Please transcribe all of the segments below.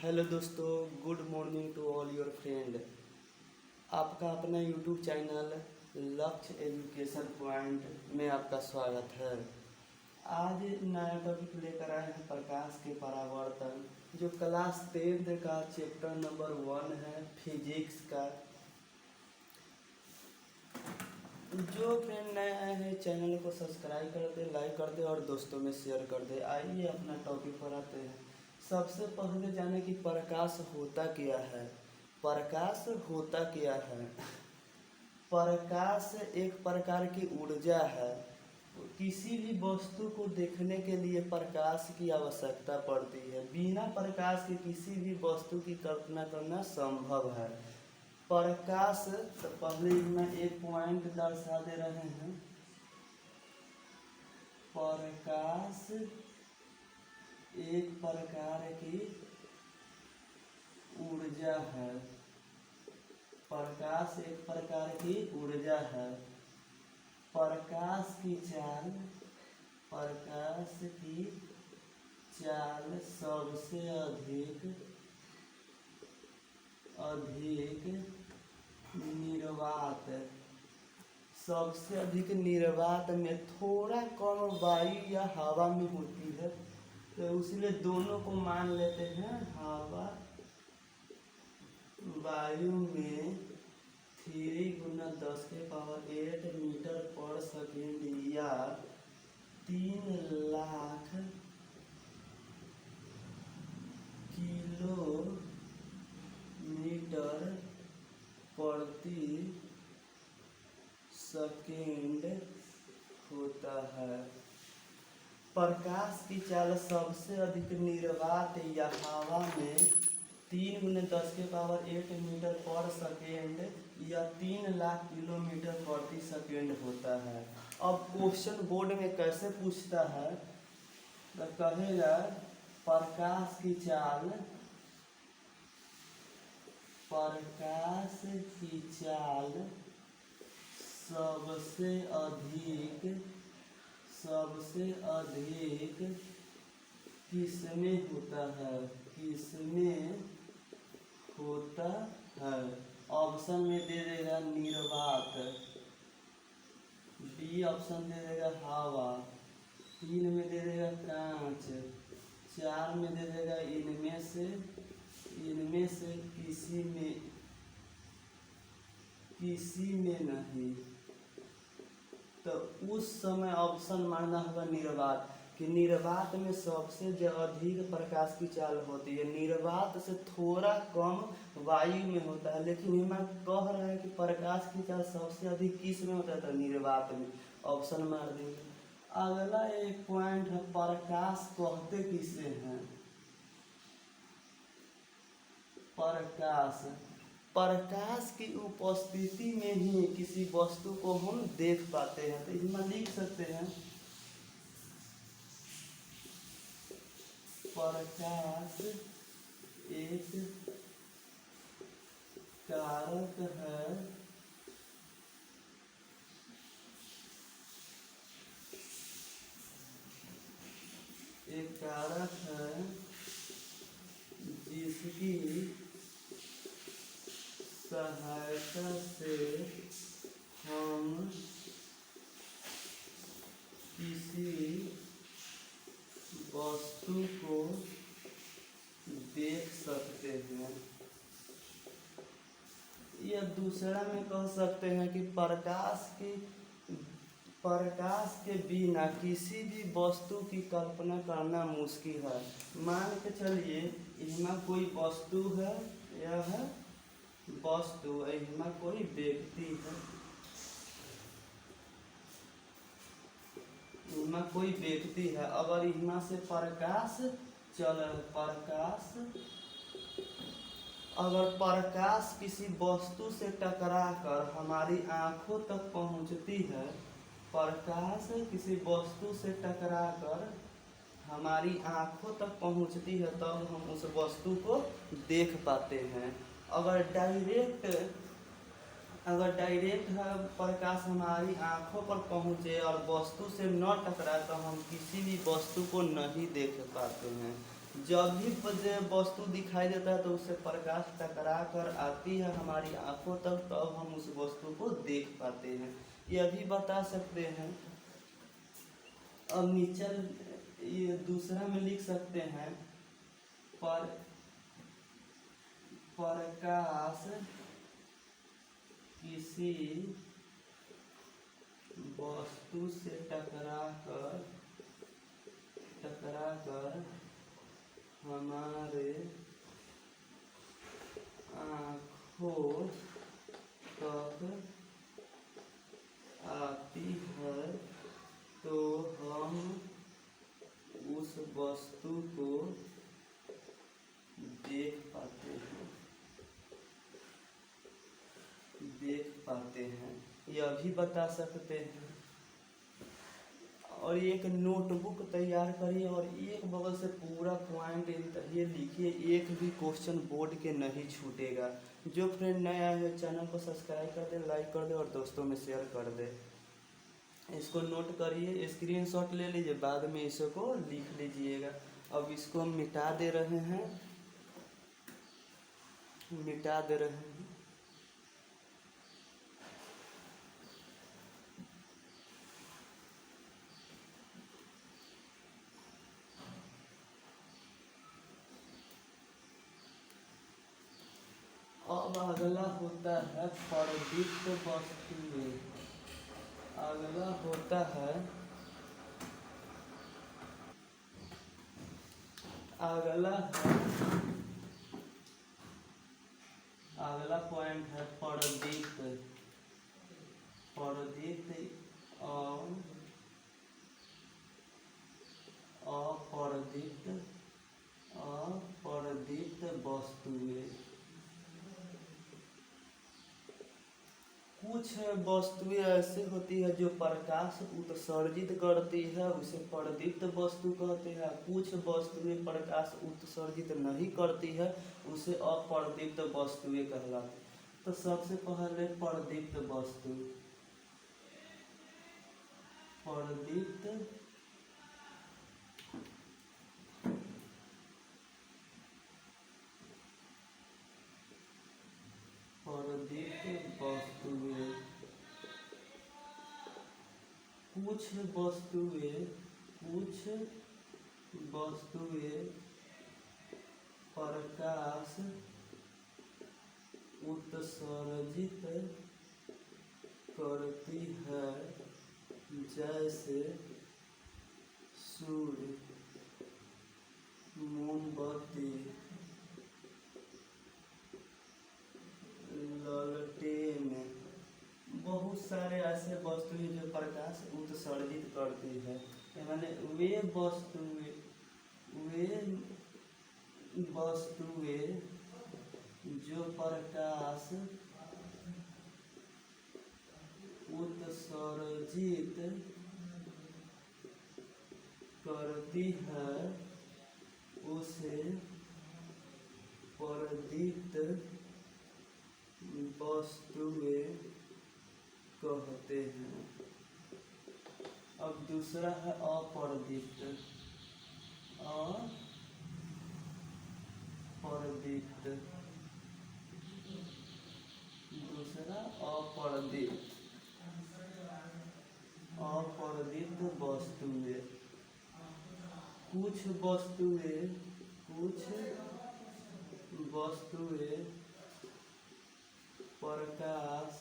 Hello दोस्तों, good morning to all your friend. आपका अपना YouTube channel Lakshya education point में आपका स्वागत है। आज नया टॉपिक लेकर आए हैं प्रकाश के परावर्तन, जो क्लास 10th का चैप्टर नंबर 1 है फिजिक्स का। जो फ्रेंड नए आए हैं चैनल को सब्सक्राइब कर दे, लाइक कर दे और दोस्तों में शेयर कर दे। आइए अपना टॉपिक पर आते हैं। सबसे पहले जाने कि प्रकाश होता क्या है। प्रकाश होता क्या है? प्रकाश एक प्रकार की ऊर्जा है। किसी भी वस्तु को देखने के लिए प्रकाश की आवश्यकता पड़ती है। बिना प्रकाश के किसी भी वस्तु की कल्पना करना संभव है। प्रकाश, तो पहले मैं एक पॉइंट दर्शा दे रहे हैं। प्रकाश एक प्रकार की ऊर्जा है। प्रकाश एक प्रकार की ऊर्जा है। प्रकाश की चाल सबसे अधिक निर्वात, सबसे अधिक निर्वात में थोड़ा कम वायु या हवा में होती है। तो इसलिए दोनों को मान लेते हैं। हवा वायु में 3 × 10⁸ मीटर पर सेकेंड या 3,00,000 किलोमीटर प्रति सेकेंड होता है। प्रकाश की चाल सबसे अधिक निर्वात या हवा में 3 × 10⁸ मीटर पर सेकेंड या 3,00,000 किलोमीटर प्रति सेकेंड होता है। अब क्वेश्चन बोर्ड में कैसे पूछता है, तो कहेगा प्रकाश की चाल सबसे अधिक किसमें होता है। ऑप्शन में दे देगा निर्वात, बी ऑप्शन दे देगा हवा, 3 में दे देगा कांच, 4 में दे देगा इनमें से किसी में नहीं। तो उस समय ऑप्शन मानना होगा निर्वात, कि निर्वात में सबसे अधिक प्रकाश की चाल होती है। निर्वात से थोड़ा कम वायु में होता है, लेकिन यहाँ कह रहा है कि प्रकाश की चाल सबसे अधिक किस में होता है, तो निर्वात में। ऑप्शन मार देंगे। अगला एक पॉइंट है, प्रकाश कहते किसे हैं। प्रकाश की उपस्थिति में ही किसी वस्तु को हम देख पाते हैं। तो इसमें लिख सकते हैं प्रकाश एक कारक है जिसकी सहायता से हम किसी वस्तु को देख सकते हैं। या दूसरा में कह सकते हैं कि प्रकाश के बिना किसी भी वस्तु की कल्पना करना मुश्किल है। मान के चलिए इसमें कोई वस्तु है, यह है वस्तु, इसमें कोई व्यक्ति है, इसमें कोई व्यक्ति है। अगर इसमें से अगर प्रकाश किसी वस्तु से टकरा कर हमारी आंखों तक पहुंचती है, प्रकाश किसी वस्तु से टकरा कर हमारी आंखों तक पहुंचती है, तब हम उस वस्तु को देख पाते हैं। अगर डायरेक्ट प्रकाश हमारी आंखों पर पहुंचे और वस्तु से न टकराए, तो हम किसी भी वस्तु को नहीं देख पाते हैं। जब भी वस्तु दिखाई देता है तो उससे प्रकाश टकरा कर आती है हमारी आंखों तक, तब हम उस वस्तु को देख पाते हैं। यह भी बता सकते हैं। अब नीचे ये दूसरा में लिख सकते हैं, प्रकाश किसी वस्तु से टकरा कर हमारे आँखों तक आती है तो हम उस वस्तु को देख पाते हैं। यह भी बता सकते हैं। और एक नोटबुक तैयार करिए और एक बगल से पूरा पॉइंट ये लिखिए, एक भी क्वेश्चन बोर्ड के नहीं छूटेगा। जो फ्रेंड नया है चैनल को सब्सक्राइब कर दे, लाइक कर दे और दोस्तों में शेयर कर दे। इसको नोट करिए, स्क्रीनशॉट ले लीजिए, बाद में इसको लिख लीजिएगा। अब इसको मिटा दे रहे हैं। अब अगला होता है परदीप्त वस्तुएं। अगला पॉइंट है परदीप्त और अपरदीप्त वस्तुएं। कुछ वस्तुएं ऐसे होती है जो प्रकाश उत्सर्जित करती है, उसे परदीप्त वस्तु कहते हैं। कुछ वस्तुएं प्रकाश उत्सर्जित नहीं करती है, उसे अपरदीप्त वस्तुएं कहलाती है। तो सबसे पहले परदीप्त वस्तु। परदीप्त वस्तुएं। कुछ वस्तुएं प्रकाश उत्सर्जित करती है, जैसे सूर्य, मोमबत्ती, ललटेन। बहुत सारे ऐसे वस्तुएं जो प्रकाश उत्सर्जित करती है, माने वे वस्तुएं जो प्रकाश उत्सर्जित करती है, उसे परदीप्त वस्तुएं कहते हैं। अब दूसरा है अपरदीप्त। दूसरा अपरदीप्त वस्तुएं। कुछ वस्तुएं प्रकाश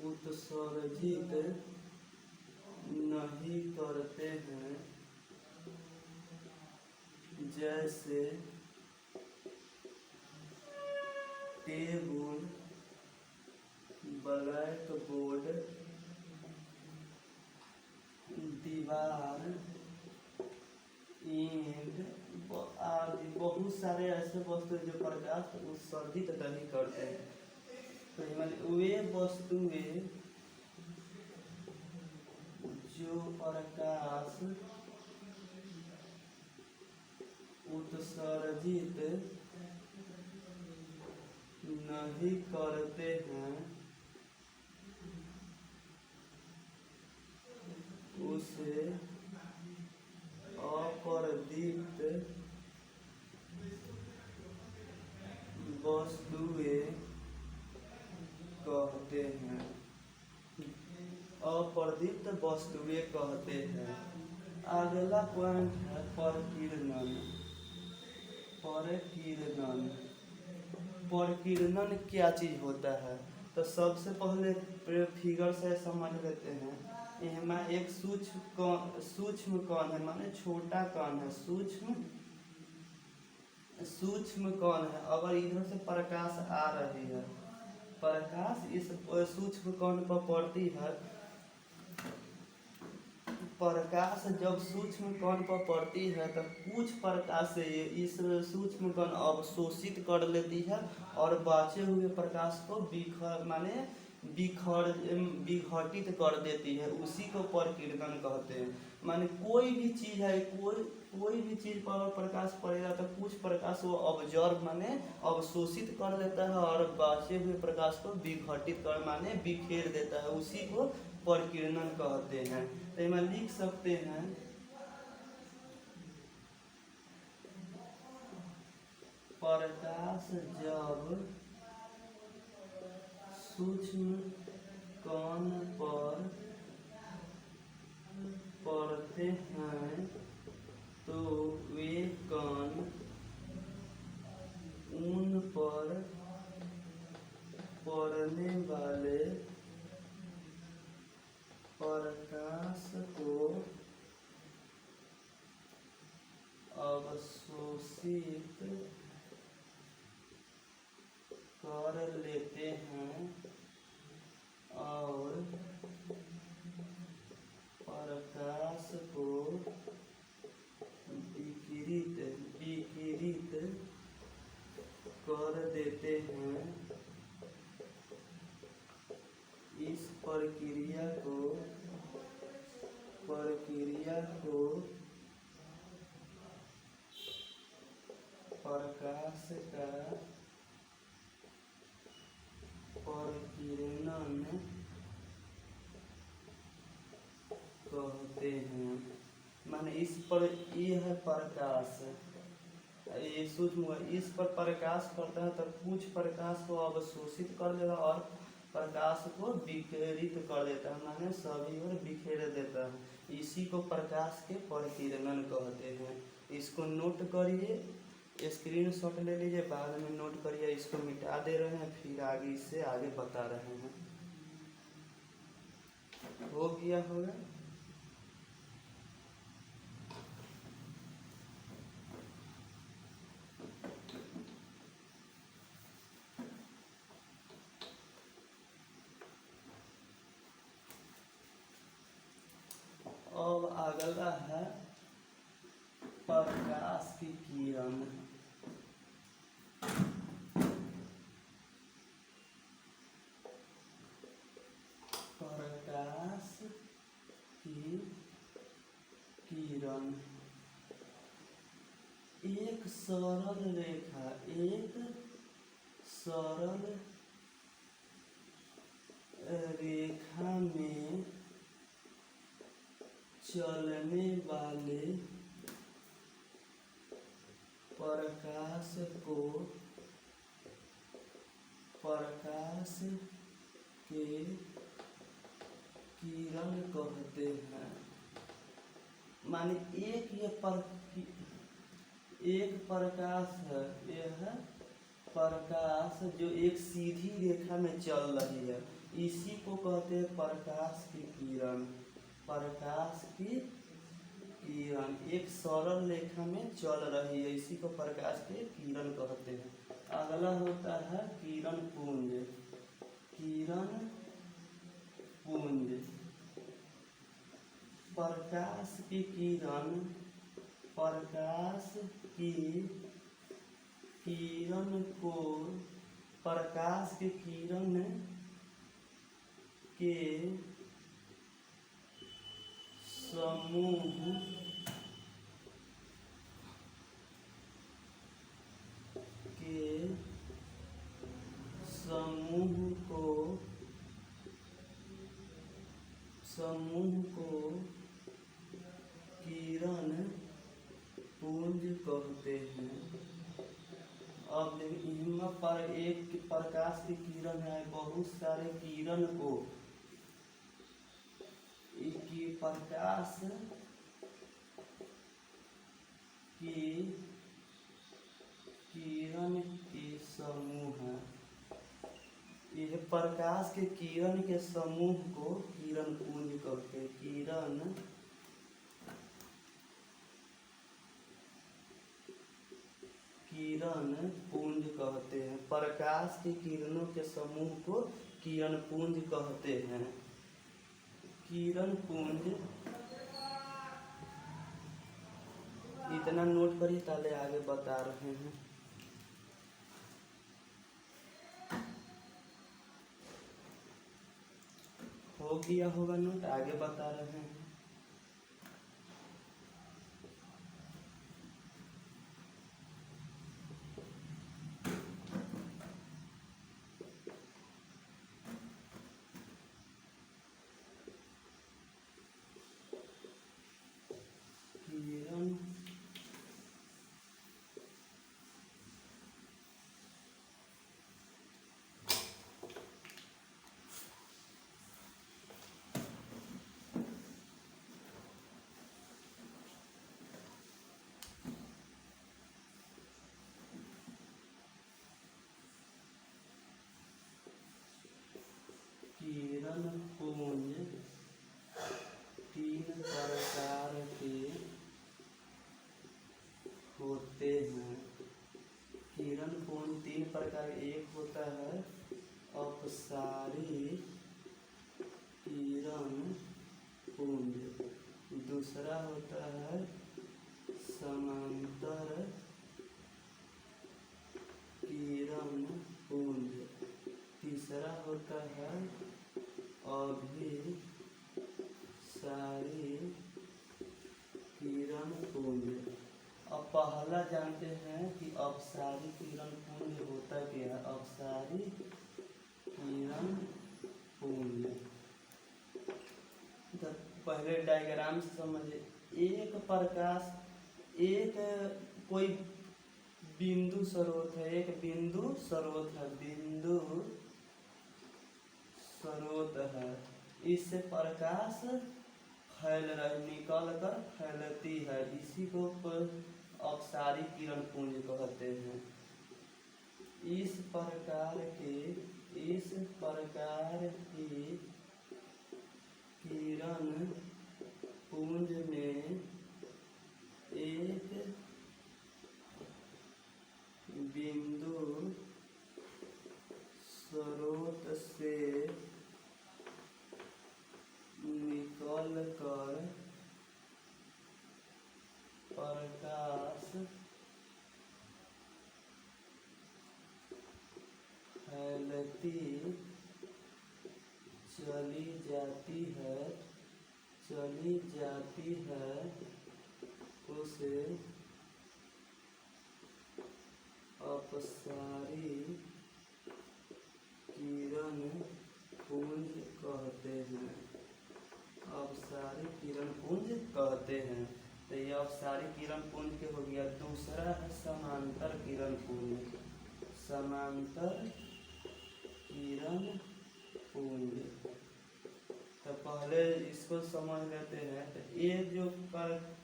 उत्सर्जित नहीं करते हैं, जैसे टेबल, ब्लैक बोर्ड, दीवार, ईंट आदि। बहुत सारे ऐसे वस्तु जो प्रकाश उत्सर्जित नहीं करते हैं। तो वे वस्तुएं जो प्रकाश उत्सर्जित नहीं करते हैं, उसे अप्रदीप्त वस्तुएं कहते हैं। अप्रदीप्त वस्तुएं कहते हैं। अगला पॉइंट है परकीर्णन। परकीर्णन, परकीर्णन क्या चीज होता है? तो सबसे पहले फिगर से समझ लेते हैं। इसमें एक सूक्ष्म कण है, माने छोटा कण है, सूक्ष्म कण है। अगर इधर से प्रकाश आ रही है, प्रकाश इस सूक्ष्म कण पर पड़ती है, प्रकाश जब सूक्ष्म कण पर पड़ती है तो कुछ प्रकाश से इस सूक्ष्म कण अवशोषित कर लेती है और बचे हुए प्रकाश को विघटित कर देती है। उसी को परकीर्णन कहते हैं। माने कोई भी चीज है, कोई भी चीज पर प्रकाश पड़ेगा तो कुछ प्रकाश वो ऑब्जर्व माने अवशोषित कर लेता है और बचे हुए प्रकाश को विघटित कर माने बिखेर देता है। उसी को परकीर्णन कहते हैं। तो इसमें लिख सकते हैं प्रकाश जब सूक्ष्म कण पर पड़ते हैं तो वे कण उन पर पड़ने वाले प्रकाश को अवशोषित कर लेते हैं और प्रकाश को विकिरित कर देते हैं। इस प्रक्रिया को प्रकाश का परकीर्णन कहते हैं। माने इस पर ये है प्रकाश, ये सूक्ष्म, इस पर प्रकाश पड़ता है तो कुछ प्रकाश को अवशोषित कर देगा और प्रकाश को विकिरित कर देता है, माने सभी ओर बिखेर देता है। इसी को प्रकाश के परकीर्णन कहते हैं। इसको नोट करिए, स्क्रीनशॉट ले लीजिए, बाद में नोट करिए। इसको मिटा दे रहे हैं, फिर आगे इससे आगे बता रहे हैं। हो गया होगा। अब अगला है प्रकाश की किरण। प्रकाश की किरण एक सरल रेखा, एक सरल रेखा में चलने वाले प्रकाश को प्रकाश के किरण कहते हैं। माने एक प्रकाश है, यह प्रकाश जो एक सीधी रेखा में चल रही है, इसी को कहते हैं प्रकाश की किरण। प्रकाश की किरण एक सरल रेखा में चल रही है, इसी को प्रकाश के किरण कहते हैं। अगला होता है किरण पुंज। किरण पुंज प्रकाश की किरण, प्रकाश की किरण को प्रकाश की किरण के समूह को किरण कहते हैं। अब यहाँ पर एक प्रकाश की किरण है, बहुत सारे किरण को की प्रकाश की किरण के समूह है। यह प्रकाश के किरण के समूह को किरण पुंज कहते हैं। किरण पुंज कहते हैं। प्रकाश की किरणों के समूह को किरण पुंज कहते हैं। किरण पुंज इतना नोट करिए, ताले आगे बता रहे हैं। हो गया होगा नोट, आगे बता रहे हैं। किरण किरण पुंज तीन प्रकार के होते हैं। किरण पुंज तीन प्रकार, एक होता है अपसारी किरण पुंज, दूसरा होता है समांतर किरण पुंज, तीसरा होता है अभिसारी किरण पुंज। अब पहला जानते हैं कि अपसारी किरण पुंज होता क्या है। अपसारी किरण पुंज, तो पहले डायग्राम से समझिए। एक प्रकाश, एक कोई बिंदु स्रोत है, एक बिंदु स्रोत है, बिंदु स्रोत है। इससे प्रकाश निकल कर फैलती है, इसी को अपसारी किरण पुंज कहते हैं। इस प्रकार की किरण पुंज में एक बिंदु स्रोत से निकल कर प्रकाश फैलती चली जाती है, उसे अपसारी किरण पुंज कहते हैं। अपसारी किरण पुंज कहते हैं। तो ये अपसारी किरण पुंज के हो गया। दूसरा है समांतर किरण पुंज। समांतर किरण पुंज, तो पहले इसको समझ लेते हैं। तो ये जो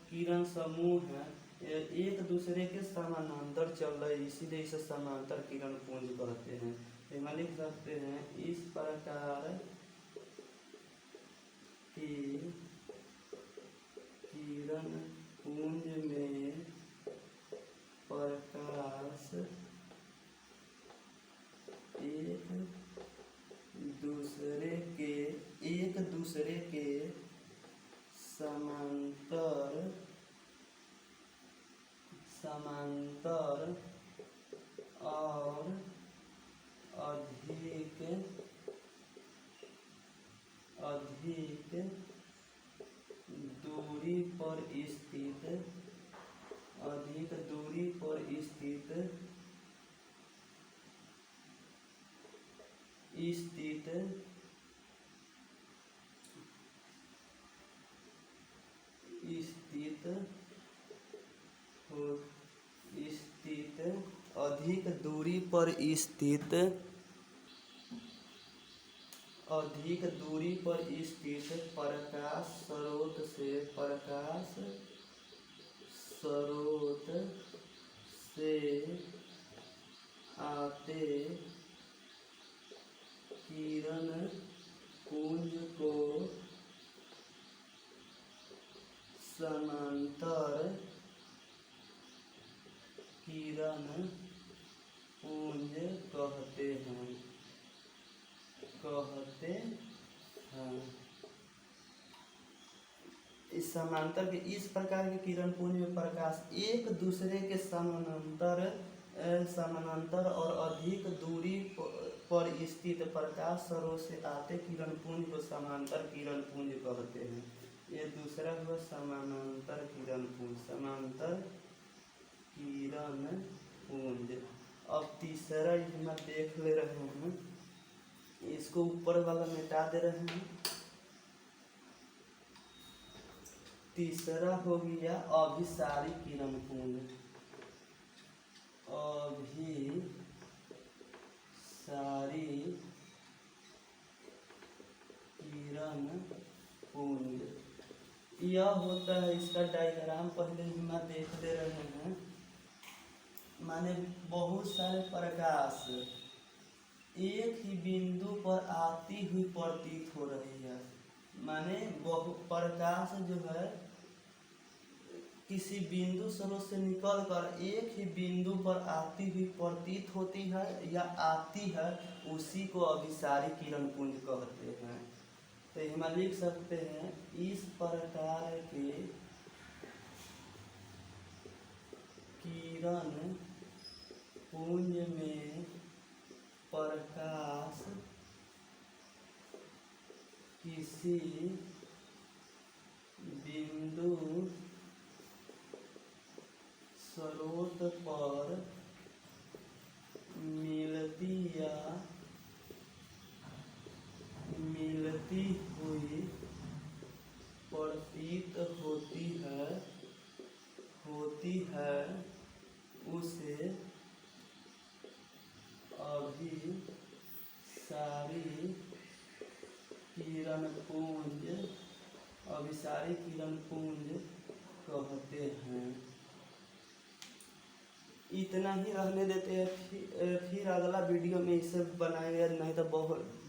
किरण समूह है, ये एक दूसरे के समानांतर चल रहे, इसीलिए इसे समांतर किरण पुंज कहते हैं। इसमें लिख सकते हैं, इस प्रकार की किरण पुंज में प्रकाश एक दूसरे के समांतर और अधिक दूरी पर स्थित पर स्थित प्रकाश स्रोत से आते किरण पुंज को समांतर किरण पुंज कहते हैं। इस समांतर के इस प्रकार के किरण पुंज में प्रकाश एक दूसरे के समानांतर और अधिक दूरी पर स्थित प्रकाश स्रोत से आते किरण पुंज को समांतर किरण पुंज कहते हैं। ये दूसरा हुआ समानांतर किरण पुंज। अब तीसरा हम देख ले रहे हैं, इसको ऊपर वाला मिटा दे रहे हैं। तीसरा हो गया अभिसारी किरण पुंज। अभिसारी किरण पुंज यह होता है, इसका डायग्राम पहले हम देख ले रहे हैं। माने बहुत सारे प्रकाश एक ही बिंदु पर आती हुई प्रतीत हो रही है। माने प्रकाश जो है किसी बिंदु स्रोत से निकलकर एक ही बिंदु पर आती हुई प्रतीत होती है या आती है, उसी को अभिसारी किरण पुंज कहते हैं। तो हम लिख सकते हैं इस प्रकार के किरण पुंज में प्रकाश किसी बिंदु स्रोत पर मिलती हुई प्रतीत होती है उसे अभिसारी किरण पुंज कहते हैं। इतना ही रहने देते हैं, फिर अगला वीडियो में इसे बनाएंगे, नहीं तो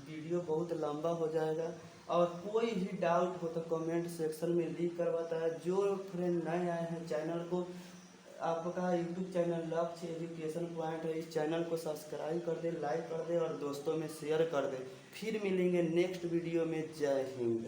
वीडियो बहुत लंबा हो जाएगा। और कोई भी डाउट हो तो कमेंट सेक्शन में लिख कर बताया। जो फ्रेंड नए आए हैं चैनल को, आपका YouTube channel Lakshya education point है, इस चैनल को सब्सक्राइब कर दे, लाइक कर दे और दोस्तों में शेयर कर दे। फिर मिलेंगे नेक्स्ट वीडियो में। जय हिंद।